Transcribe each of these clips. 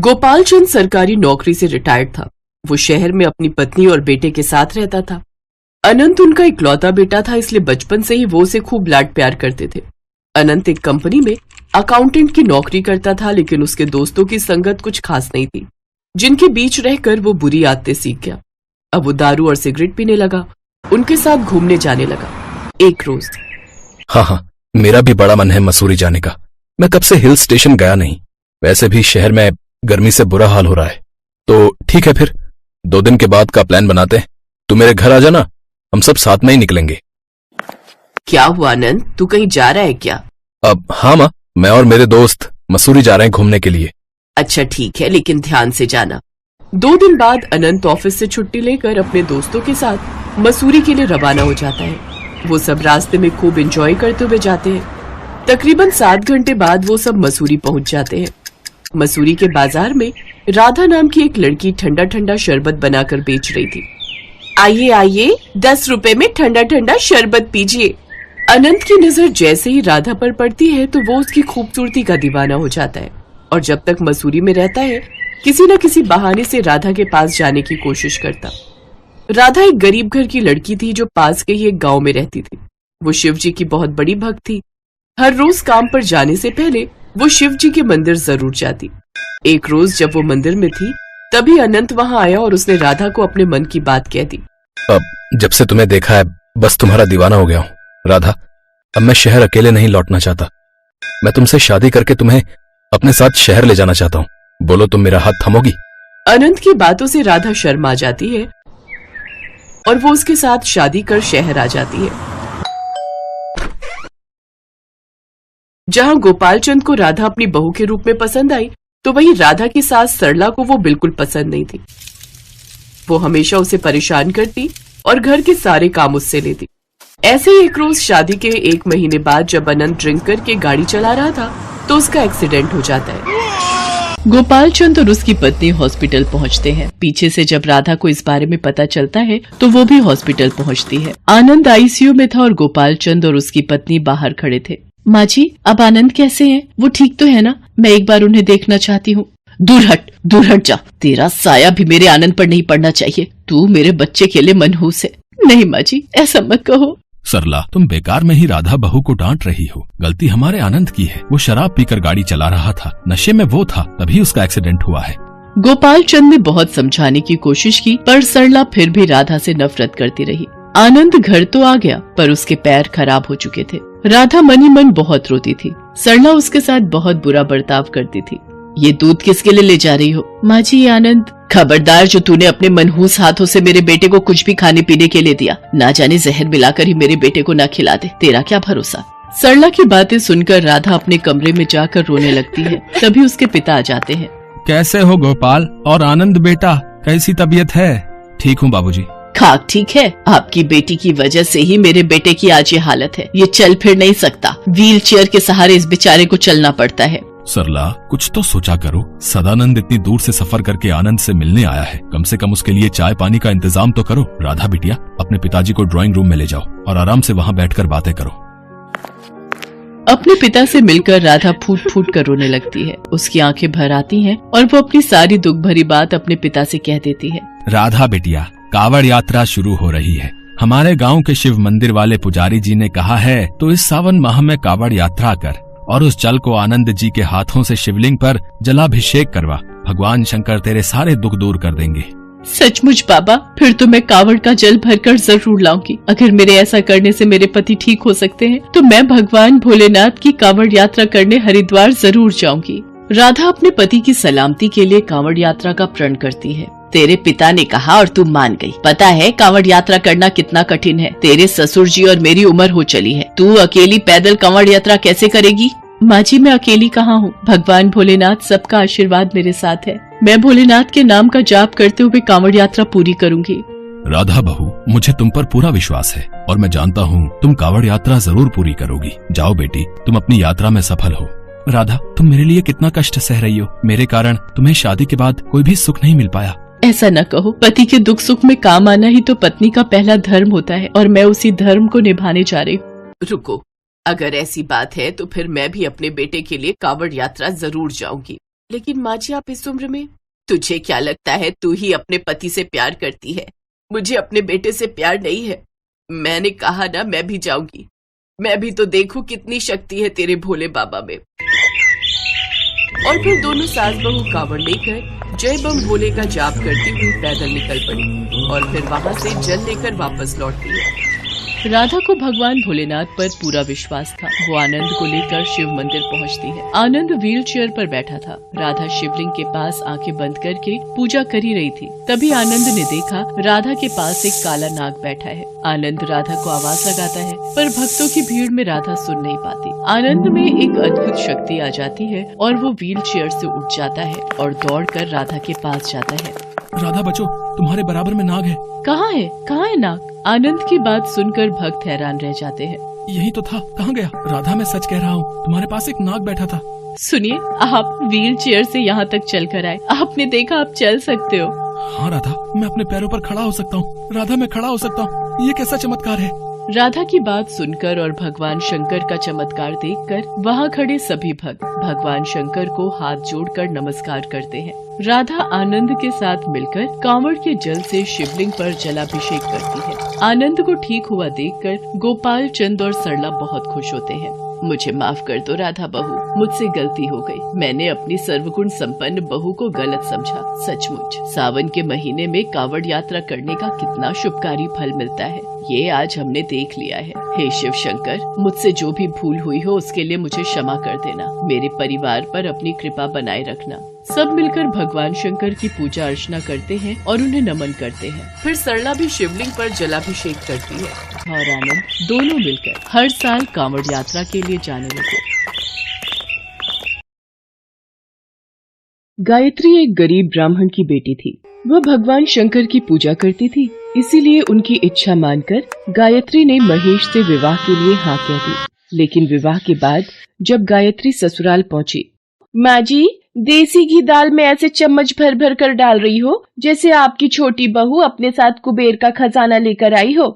गोपाल चंद सरकारी नौकरी से रिटायर्ड था। वो शहर में अपनी पत्नी और बेटे के साथ रहता था। अनंत उनका इकलौता बेटा था, इसलिए बचपन से ही वो उसे खूब लाड प्यार करते थे। अनंत एक कंपनी में अकाउंटेंट की नौकरी करता था, लेकिन उसके दोस्तों की संगत कुछ खास नहीं थी, जिनके बीच रहकर वो बुरी आदतें सीख गया। अब वो दारू और सिगरेट पीने लगा, उनके साथ घूमने जाने लगा। एक रोज हाँ, मेरा भी बड़ा मन है मसूरी जाने का। मैं कब से हिल स्टेशन गया नहीं। वैसे भी शहर में गर्मी से बुरा हाल हो रहा है। तो ठीक है, फिर 2 दिन के बाद का प्लान बनाते हैं। तू मेरे घर आ जाना, हम सब साथ में ही निकलेंगे। क्या हुआ अनंत, तू कहीं जा रहा है क्या? अब हाँ माँ, मैं और मेरे दोस्त मसूरी जा रहे हैं घूमने के लिए। अच्छा ठीक है, लेकिन ध्यान से जाना। 2 दिन बाद अनंत ऑफिस से छुट्टी लेकर अपने दोस्तों के साथ मसूरी के लिए रवाना हो जाता है। वो सब रास्ते में खूब एंजॉय करते हुए जाते हैं। तकरीबन 7 घंटे बाद वो सब मसूरी पहुंच जाते हैं। मसूरी के बाजार में राधा नाम की एक लड़की ठंडा ठंडा शरबत बनाकर बेच रही थी। आइए आइए, 10 रुपए में ठंडा ठंडा शरबत पीजिए। अनंत की नजर जैसे ही राधा पर पड़ती है तो वो उसकी खूबसूरती का दीवाना हो जाता है, और जब तक मसूरी में रहता है किसी न किसी बहाने से राधा के पास जाने की कोशिश करता। राधा एक गरीब घर की लड़की थी जो पास के ही एक गांव में रहती थी। वो शिव जी की बहुत बड़ी भक्त थी। हर रोज काम पर जाने से पहले वो शिव जी के मंदिर जरूर जाती। एक रोज जब वो मंदिर में थी तभी अनंत वहां आया और उसने राधा को अपने मन की बात कह दी। अब जब से तुम्हें देखा है बस तुम्हारा दीवाना हो गया हूँ राधा। अब मैं शहर अकेले नहीं लौटना चाहता। मैं तुमसे शादी करके तुम्हें अपने साथ शहर ले जाना चाहता हूँ। बोलो, तुम मेरा हाथ थामोगी? अनंत की बातों से राधा शर्मा जाती है और वो उसके साथ शादी कर शहर आ जाती है। जहां गोपाल चंद को राधा अपनी बहू के रूप में पसंद आई, तो वहीं राधा की सास सरला को वो बिल्कुल पसंद नहीं थी। वो हमेशा उसे परेशान करती और घर के सारे काम उससे लेती। ऐसे ही एक रोज शादी के 1 महीने बाद जब अनंत ड्रिंक करके गाड़ी चला रहा था तो उसका एक्सीडेंट हो जाता है। गोपाल चंद और उसकी पत्नी हॉस्पिटल पहुंचते हैं। पीछे से जब राधा को इस बारे में पता चलता है तो वो भी हॉस्पिटल पहुंचती है। आनंद आईसीयू में था और गोपाल चंद और उसकी पत्नी बाहर खड़े थे। माँ जी, अब आनंद कैसे हैं? वो ठीक तो है ना? मैं एक बार उन्हें देखना चाहती हूँ। दूर हट जा। तेरा साया भी मेरे आनंद पर नहीं पड़ना चाहिए। तू मेरे बच्चे के लिए मनहूस है। नहीं माँ जी, ऐसा मत कहो। सरला, तुम बेकार में ही राधा बहू को डांट रही हो। गलती हमारे आनंद की है। वो शराब पीकर गाड़ी चला रहा था, नशे में वो था, तभी उसका एक्सीडेंट हुआ है। गोपाल चंद ने बहुत समझाने की कोशिश की, पर सरला फिर भी राधा से नफरत करती रही। आनंद घर तो आ गया, पर उसके पैर खराब हो चुके थे। राधा मन ही मन बहुत रोती थी। सरला उसके साथ बहुत बुरा बर्ताव करती थी। ये दूध किसके लिए ले जा रही हो? माँ जी, आनंद। खबरदार, जो तूने अपने मनहूस हाथों से मेरे बेटे को कुछ भी खाने पीने के लिए दिया, ना जाने जहर मिलाकर ही मेरे बेटे को ना खिला दे। तेरा क्या भरोसा। सरला की बातें सुनकर राधा अपने कमरे में जाकर रोने लगती है। तभी उसके पिता आ जाते हैं। कैसे हो गोपाल और आनंद बेटा, कैसी तबीयत है? ठीक हूँ बाबूजी। खाक ठीक है। आपकी बेटी की वजह से ही मेरे बेटे की आज ये हालत है। ये चल फिर नहीं सकता। व्हील चेयर के सहारे इस बेचारे को चलना पड़ता है। सरला, कुछ तो सोचा करो। सदानंद इतनी दूर से सफर करके आनंद से मिलने आया है, कम से कम उसके लिए चाय पानी का इंतजाम तो करो। राधा बिटिया, अपने पिताजी को ड्राइंग रूम में ले जाओ और आराम से वहाँ बैठकर बातें करो। अपने पिता से मिलकर राधा फूट फूट कर रोने लगती है। उसकी आंखें भर आती हैं और वो अपनी सारी दुख भरी बात अपने पिता से कह देती है। राधा बिटिया, कावड़ यात्रा शुरू हो रही है। हमारे गांव के शिव मंदिर वाले पुजारी जी ने कहा है तो इस सावन माह में कावड़ यात्रा कर और उस जल को आनंद जी के हाथों से शिवलिंग पर जलाभिषेक करवा। भगवान शंकर तेरे सारे दुख दूर कर देंगे। सचमुच बाबा, फिर तो मैं कावड़ का जल भरकर जरूर लाऊंगी। अगर मेरे ऐसा करने से मेरे पति ठीक हो सकते हैं तो मैं भगवान भोलेनाथ की कावड़ यात्रा करने हरिद्वार जरूर जाऊंगी। राधा अपने पति की सलामती के लिए कावड़ यात्रा का प्रण करती है। तेरे पिता ने कहा और तू मान गई। पता है कांवड़ यात्रा करना कितना कठिन है। तेरे ससुर जी और मेरी उम्र हो चली है। तू अकेली पैदल कांवड़ यात्रा कैसे करेगी? माँ जी, मैं अकेली कहाँ हूँ। भगवान भोलेनाथ सबका आशीर्वाद मेरे साथ है। मैं भोलेनाथ के नाम का जाप करते हुए कांवड़ यात्रा पूरी करूँगी। राधा बहू, मुझे तुम पर पूरा विश्वास है और मैं जानता हूँ तुम कांवड़ यात्रा जरूर पूरी करोगी। जाओ बेटी, तुम अपनी यात्रा में सफल हो। राधा, तुम मेरे लिए कितना कष्ट सह रही हो। मेरे कारण तुम्हें शादी के बाद कोई भी सुख नहीं मिल पाया। ऐसा न कहो। पति के दुख सुख में काम आना ही तो पत्नी का पहला धर्म होता है और मैं उसी धर्म को निभाने जा रही हूँ। रुको, अगर ऐसी बात है तो फिर मैं भी अपने बेटे के लिए कांवड़ यात्रा जरूर जाऊंगी। लेकिन माँ जी, आप इस उम्र में, तुझे क्या लगता है तू ही अपने पति से प्यार करती है? मुझे अपने बेटे से प्यार नहीं है। मैंने कहा ना, मैं भी जाऊंगी। मैं भी तो देखूं कितनी शक्ति है तेरे भोले बाबा में। और फिर दोनों सास बहू कावड़ लेकर जय बम भोले का जाप करती हुई पैदल निकल पड़ी और फिर वहां से जल लेकर वापस लौटती है। राधा को भगवान भोलेनाथ पर पूरा विश्वास था। वो आनंद को लेकर शिव मंदिर पहुंचती है। आनंद व्हील चेयर पर बैठा था। राधा शिवलिंग के पास आंखें बंद करके पूजा कर ही रही थी। तभी आनंद ने देखा राधा के पास एक काला नाग बैठा है। आनंद राधा को आवाज लगाता है, पर भक्तों की भीड़ में राधा सुन नहीं पाती। आनंद में एक अद्भुत शक्ति आ जाती है और वो व्हील चेयर से उठ जाता है और दौड़कर राधा के पास जाता है। राधा बचो, तुम्हारे बराबर में नाग है। कहाँ है नाग? आनंद की बात सुनकर भक्त हैरान रह जाते हैं। यही तो था, कहाँ गया? राधा, मैं सच कह रहा हूँ, तुम्हारे पास एक नाग बैठा था। सुनिए, आप व्हील चेयर से यहाँ तक चल कर आए। आपने देखा आप चल सकते हो। हाँ राधा, मैं अपने पैरों पर खड़ा हो सकता हूँ। राधा, मैं खड़ा हो सकता हूँ। ये कैसा चमत्कार है? राधा की बात सुनकर और भगवान शंकर का चमत्कार देखकर वहाँ खड़े सभी भक्त भगवान शंकर को हाथ जोड़कर नमस्कार करते हैं। राधा आनंद के साथ मिलकर कांवड़ के जल से शिवलिंग पर जलाभिषेक करती है। आनंद को ठीक हुआ देखकर गोपाल चंद और सरला बहुत खुश होते हैं। मुझे माफ कर दो राधा बहू, मुझसे गलती हो गई। मैंने अपनी सर्वगुण संपन्न बहू को गलत समझा। सचमुच सावन के महीने में कावड़ यात्रा करने का कितना शुभकारी फल मिलता है, ये आज हमने देख लिया है। हे शिव शंकर, मुझसे जो भी भूल हुई हो उसके लिए मुझे क्षमा कर देना। मेरे परिवार पर अपनी कृपा बनाए रखना। सब मिलकर भगवान शंकर की पूजा अर्चना करते हैं और उन्हें नमन करते हैं। फिर सरला भी शिवलिंग पर जलाभिषेक करती है और आनंद दोनों मिलकर हर साल कांवड़ यात्रा के लिए जाने लगे। गायत्री एक गरीब ब्राह्मण की बेटी थी। वह भगवान शंकर की पूजा करती थी, इसीलिए उनकी इच्छा मानकर गायत्री ने महेश से विवाह के लिए हाँ कह दी। लेकिन विवाह के बाद जब गायत्री ससुराल पहुंची, माँ जी, देसी घी दाल में ऐसे चम्मच भर भर कर डाल रही हो जैसे आपकी छोटी बहू अपने साथ कुबेर का खजाना लेकर आई हो।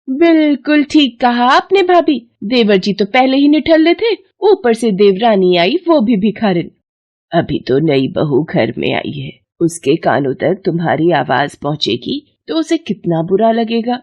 बिल्कुल ठीक कहा आपने भाभी। देवर जी तो पहले ही निठल्ले थे, ऊपर से देवरानी आई, वो भी भिखारिन। अभी तो नई बहू घर में आई है, उसके कानों तक तुम्हारी आवाज पहुँचेगी तो उसे कितना बुरा लगेगा।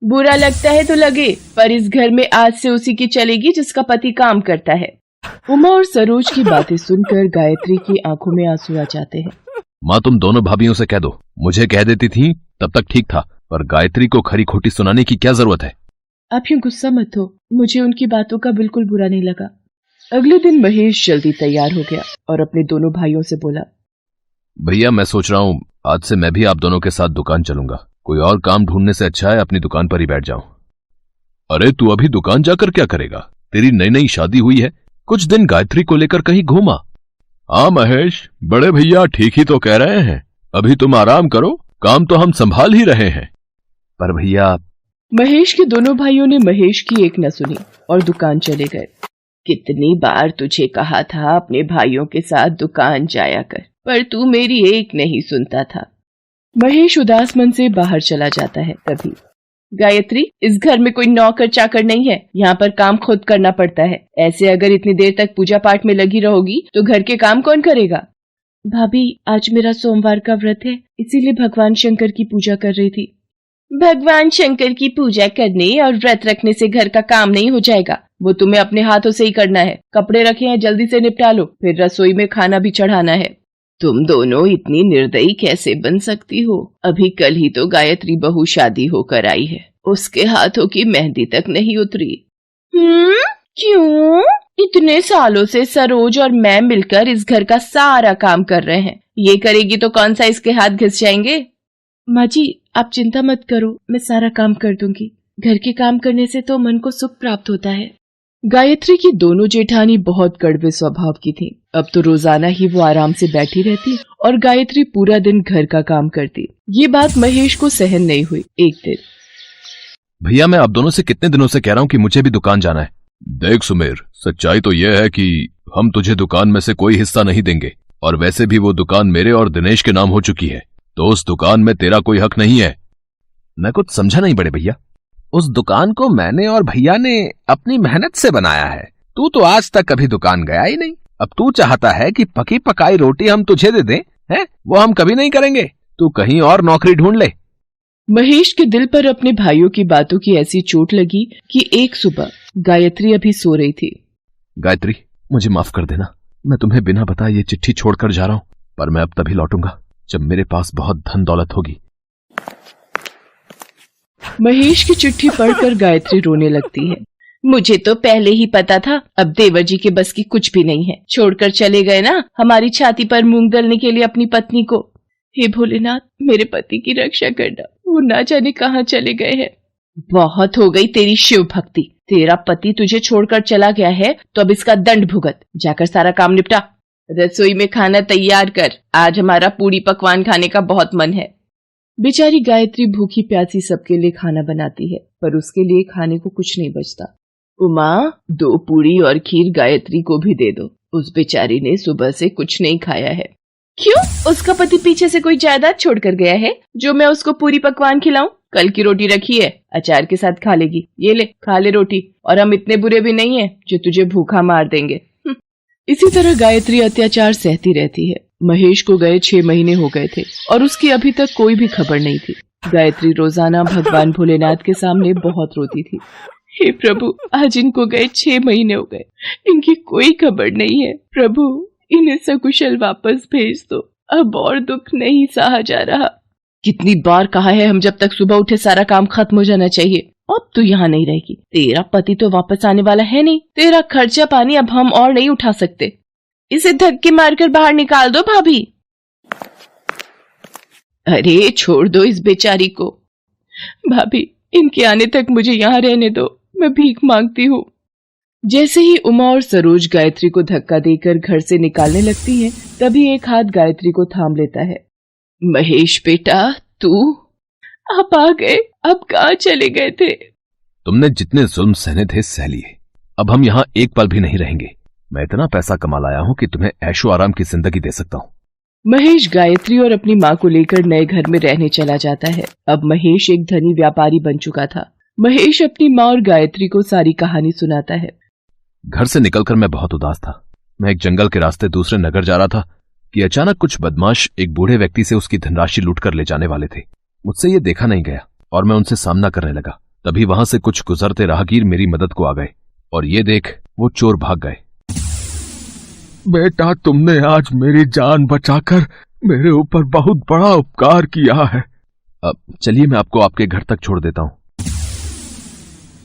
बुरा लगता है तो लगे, पर इस घर में आज से उसी की चलेगी जिसका पति काम करता है। उमा और सरोज की बातें सुनकर गायत्री की आंखों में आंसू आ जाते हैं। माँ, तुम दोनों भाभियों से कह दो, मुझे कह देती थी तब तक ठीक था, पर गायत्री को खरी खोटी सुनाने की क्या जरूरत है? आप यूँ गुस्सा मत हो, मुझे उनकी बातों का बिल्कुल बुरा नहीं लगा। अगले दिन महेश जल्दी तैयार हो गया और अपने दोनों भाइयों से बोला, भैया, मैं सोच रहा हूँ आज से मैं भी आप दोनों के साथ दुकान चलूंगा। कोई और काम ढूंढने से अच्छा है अपनी दुकान पर ही बैठ जाऊं। अरे तू अभी दुकान जाकर क्या करेगा? तेरी नई नई शादी हुई है, कुछ दिन गायत्री को लेकर कहीं घूमा। हाँ महेश, बड़े भैया ठीक ही तो कह रहे हैं, अभी तुम आराम करो, काम तो हम संभाल ही रहे हैं। पर भैया, महेश के दोनों भाइयों ने महेश की एक न सुनी और दुकान चले गए। कितनी बार तुझे कहा था अपने भाइयों के साथ दुकान जाया कर, पर तू मेरी एक नहीं सुनता था। महेश उदास मन से बाहर चला जाता है। तभी गायत्री, इस घर में कोई नौकर चाकर नहीं है, यहाँ पर काम खुद करना पड़ता है। ऐसे अगर इतनी देर तक पूजा पाठ में लगी रहोगी तो घर के काम कौन करेगा? भाभी, आज मेरा सोमवार का व्रत है, इसीलिए भगवान शंकर की पूजा कर रही थी। भगवान शंकर की पूजा करने और व्रत रखने से घर का काम नहीं हो जाएगा, वो तुम्हें अपने हाथों से ही करना है। कपड़े रखे हैं, जल्दी से निपटा लो, फिर रसोई में खाना भी चढ़ाना है। तुम दोनों इतनी निर्दयी कैसे बन सकती हो? अभी कल ही तो गायत्री बहू शादी होकर आई है, उसके हाथों की मेहंदी तक नहीं उतरी। क्यों? इतने सालों से सरोज और मैं मिलकर इस घर का सारा काम कर रहे हैं, ये करेगी तो कौन सा इसके हाथ घिस जाएंगे? माँ जी, आप चिंता मत करो, मैं सारा काम कर दूंगी। घर के काम करने से तो मन को सुख प्राप्त होता है। गायत्री की दोनों जेठानी बहुत कड़वे स्वभाव की थी। अब तो रोजाना ही वो आराम से बैठी रहती और गायत्री पूरा दिन घर का काम करती। ये बात महेश को सहन नहीं हुई। एक दिन, भैया, मैं आप दोनों से कितने दिनों से कह रहा हूँ कि मुझे भी दुकान जाना है। देख सुमेर, सच्चाई तो यह है कि हम तुझे दुकान में से कोई हिस्सा नहीं देंगे, और वैसे भी वो दुकान मेरे और दिनेश के नाम हो चुकी है, तो उस दुकान में तेरा कोई हक नहीं है। मैं कुछ समझा नहीं बड़े भैया। उस दुकान को मैंने और भैया ने अपनी मेहनत से बनाया है। तू तो आज तक कभी दुकान गया ही नहीं, अब तू चाहता है कि पकी पकाई रोटी हम तुझे दे दें, हैं? वो हम कभी नहीं करेंगे। तू कहीं और नौकरी ढूंढ ले। महेश के दिल पर अपने भाइयों की बातों की ऐसी चोट लगी कि एक सुबह गायत्री अभी सो रही थी। गायत्री, मुझे माफ कर देना, मैं तुम्हें बिना बताए ये चिट्ठी छोड़कर जा रहा हूं, पर मैं अब तभी लौटूंगा जब मेरे पास बहुत धन दौलत होगी। महेश की चिट्ठी पढ़कर गायत्री रोने लगती है। मुझे तो पहले ही पता था, अब देवर जी के बस की कुछ भी नहीं है। छोड़कर चले गए ना हमारी छाती पर मूंग दलने के लिए अपनी पत्नी को। हे भोलेनाथ, मेरे पति की रक्षा करना, वो ना जाने कहाँ चले गए हैं। बहुत हो गई तेरी शिव भक्ति। तेरा पति तुझे छोड़कर चला गया है तो अब इसका दंड भुगत। जाकर सारा काम निपटा। रसोई में खाना तैयार कर, आज हमारा पूरी पकवान खाने का बहुत मन है। बेचारी गायत्री भूखी प्यासी सबके लिए खाना बनाती है, पर उसके लिए खाने को कुछ नहीं बचता। उमा, 2 पूरी और खीर गायत्री को भी दे दो, उस बेचारी ने सुबह से कुछ नहीं खाया है। क्यों? उसका पति पीछे से कोई जायदाद छोड़कर गया है जो मैं उसको पूरी पकवान खिलाऊं? कल की रोटी रखी है, अचार के साथ खा लेगी। ये ले, खा ले रोटी। और हम इतने बुरे भी नहीं है जो तुझे भूखा मार देंगे। इसी तरह गायत्री अत्याचार सहती रहती है। महेश को गए 6 महीने हो गए थे और उसकी अभी तक कोई भी खबर नहीं थी। गायत्री रोजाना भगवान भोलेनाथ के सामने बहुत रोती थी। हे प्रभु, आज इनको गए 6 महीने हो गए, इनकी कोई खबर नहीं है। प्रभु, इन्हें सकुशल वापस भेज दो, अब और दुख नहीं सहा जा रहा। कितनी बार कहा है हम जब तक सुबह उठे सारा काम खत्म हो जाना चाहिए। अब तू यहाँ नहीं रहेगी। तेरा पति तो वापस आने वाला है नहीं। तेरा खर्चा पानी अब हम और नहीं उठा सकते। इसे धक्के मारकर बाहर निकाल दो भाभी। अरे छोड़ दो इस बेचारी को। भाभी, इनके आने तक मुझे यहाँ रहने दो, मैं भीख मांगती हूँ। जैसे ही उमा और सरोज गायत्री को धक्का देकर घर से निकालने लगती हैं, तभी एक हाथ गायत्री को थाम लेता है। महेश बेटा, तू आप आ गए। अब कहाँ चले गए थे? तुमने जितने जुल्म सहने थे सह लिए। अब हम यहाँ एक पल भी नहीं रहेंगे। मैं इतना पैसा कमा लाया हूँ कि तुम्हें ऐशो आराम की जिंदगी दे सकता हूँ। महेश गायत्री और अपनी माँ को लेकर नए घर में रहने चला जाता है। अब महेश एक धनी व्यापारी बन चुका था। महेश अपनी माँ और गायत्री को सारी कहानी सुनाता है। घर से निकलकर मैं बहुत उदास था। मैं एक जंगल के रास्ते दूसरे नगर जा रहा था कि अचानक कुछ बदमाश एक बूढ़े व्यक्ति से उसकी धनराशि लूटकर ले जाने वाले थे। मुझसे ये देखा नहीं गया और मैं उनसे सामना करने लगा। तभी वहां से कुछ गुजरते राहगीर मेरी मदद को आ गए और ये देख वो चोर भाग गए। बेटा, तुमने आज मेरी जान बचाकर मेरे ऊपर बहुत बड़ा उपकार किया है। अब चलिए मैं आपको आपके घर तक छोड़ देता हूं।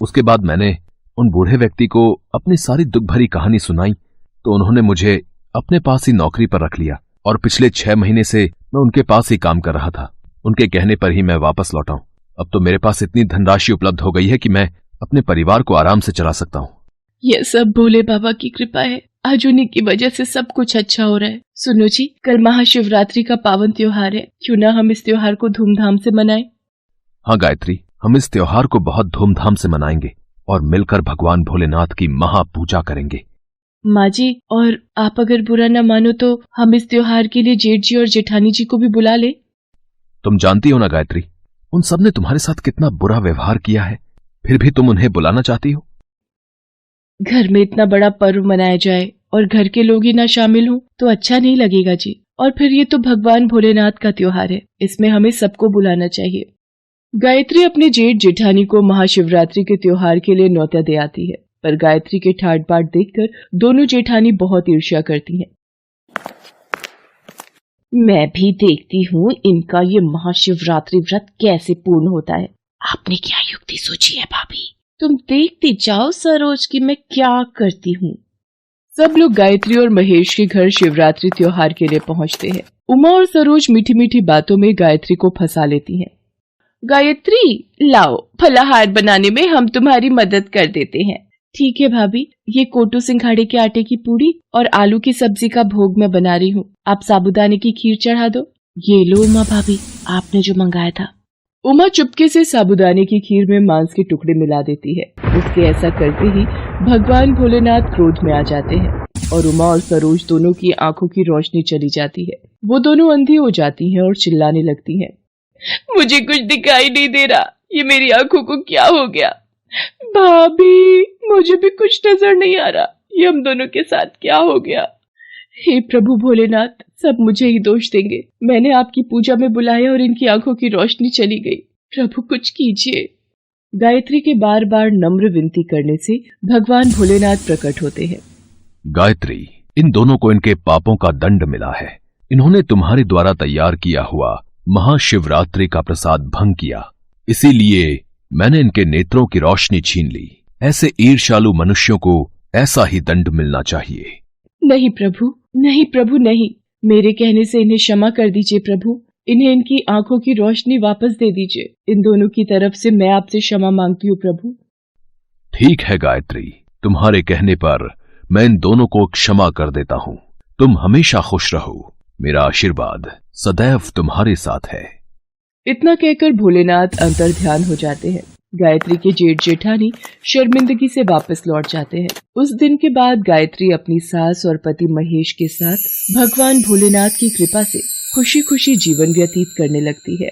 उसके बाद मैंने उन बूढ़े व्यक्ति को अपनी सारी दुख भरी कहानी सुनाई तो उन्होंने मुझे अपने पास ही नौकरी पर रख लिया और पिछले 6 महीने से मैं उनके पास ही काम कर रहा था। उनके कहने पर ही मैं वापस लौटा हूं। अब तो मेरे पास इतनी धनराशि उपलब्ध हो गई है कि मैं अपने परिवार को आराम से चला सकता हूं। यह सब भोले बाबा की कृपा है। आज उन्हीं की वजह से सब कुछ अच्छा हो रहा है। सुनो जी, कल महाशिवरात्रि का पावन त्योहार है, क्यों ना हम इस त्योहार को धूमधाम से मनाएं? हाँ गायत्री, हम इस त्योहार को बहुत धूमधाम से मनाएंगे और मिलकर भगवान भोलेनाथ की महापूजा करेंगे। माँ जी, और आप अगर बुरा न मानो तो हम इस त्योहार के लिए जेठ जी और जेठानी जी को भी बुला ले। तुम जानती हो ना गायत्री, उन सब ने तुम्हारे साथ कितना बुरा व्यवहार किया है, फिर भी तुम उन्हें बुलाना चाहती हो। घर में इतना बड़ा पर्व मनाया जाए और घर के लोग ही ना शामिल हों तो अच्छा नहीं लगेगा जी। और फिर ये तो भगवान भोलेनाथ का त्योहार है, इसमें हमें सबको बुलाना चाहिए। गायत्री अपने जेठ जेठानी को महाशिवरात्रि के त्योहार के लिए न्योता दे आती है, पर गायत्री के ठाट बाट देखकर दोनों जेठानी बहुत ईर्ष्या करती हैं। मैं भी देखती हूँ इनका ये महाशिवरात्रि व्रत कैसे पूर्ण होता है। आपने क्या युक्ति सोची है भाभी? तुम देखती जाओ सरोज की मैं क्या करती हूँ। सब लोग गायत्री और महेश के घर शिवरात्रि त्योहार के लिए पहुँचते हैं। उमा और सरोज मीठी मीठी बातों में गायत्री को फंसा लेती हैं। गायत्री, लाओ, फलाहार बनाने में हम तुम्हारी मदद कर देते हैं। ठीक है भाभी, ये कोटू सिंघाड़े के आटे की पूड़ी और आलू की सब्जी का भोग मैं बना रही हूँ। आप साबूदाने की खीर चढ़ा दो। ये लो उमा भाभी, आपने जो मंगाया था। उमा चुपके से साबूदाने की खीर में मांस के टुकड़े मिला देती है। उसके ऐसा करते ही भगवान भोलेनाथ क्रोध में आ जाते हैं और उमा और सरोज दोनों की आंखों की रोशनी चली जाती है। वो दोनों अंधी हो जाती हैं और चिल्लाने लगती हैं। मुझे कुछ दिखाई नहीं दे रहा, ये मेरी आंखों को क्या हो गया? भाभी, मुझे भी कुछ नजर नहीं आ रहा, ये हम दोनों के साथ क्या हो गया? हे प्रभु भोलेनाथ, सब मुझे ही दोष देंगे। मैंने आपकी पूजा में बुलाया और इनकी आंखों की रोशनी चली गई। प्रभु कुछ कीजिए। गायत्री के बार बार नम्र विनती करने से भगवान भोलेनाथ प्रकट होते हैं। गायत्री, इन दोनों को इनके पापों का दंड मिला है। इन्होंने तुम्हारे द्वारा तैयार किया हुआ महाशिवरात्रि का प्रसाद भंग किया, इसीलिए मैंने इनके नेत्रों की रोशनी छीन ली। ऐसे ईर्ष्यालु मनुष्यों को ऐसा ही दंड मिलना चाहिए। नहीं प्रभु, नहीं प्रभु, नहीं। मेरे कहने से इन्हें क्षमा कर दीजिए प्रभु। इन्हें इनकी आंखों की रोशनी वापस दे दीजिए। इन दोनों की तरफ से मैं आपसे क्षमा मांगती हूँ प्रभु। ठीक है गायत्री, तुम्हारे कहने पर मैं इन दोनों को क्षमा कर देता हूँ। तुम हमेशा खुश रहो। मेरा आशीर्वाद सदैव तुम्हारे साथ है। इतना कहकर भोलेनाथ अंतर ध्यान हो जाते हैं। गायत्री के जेठ जेठानी शर्मिंदगी से वापस लौट जाते हैं। उस दिन के बाद गायत्री अपनी सास और पति महेश के साथ भगवान भोलेनाथ की कृपा से खुशी खुशी जीवन व्यतीत करने लगती है।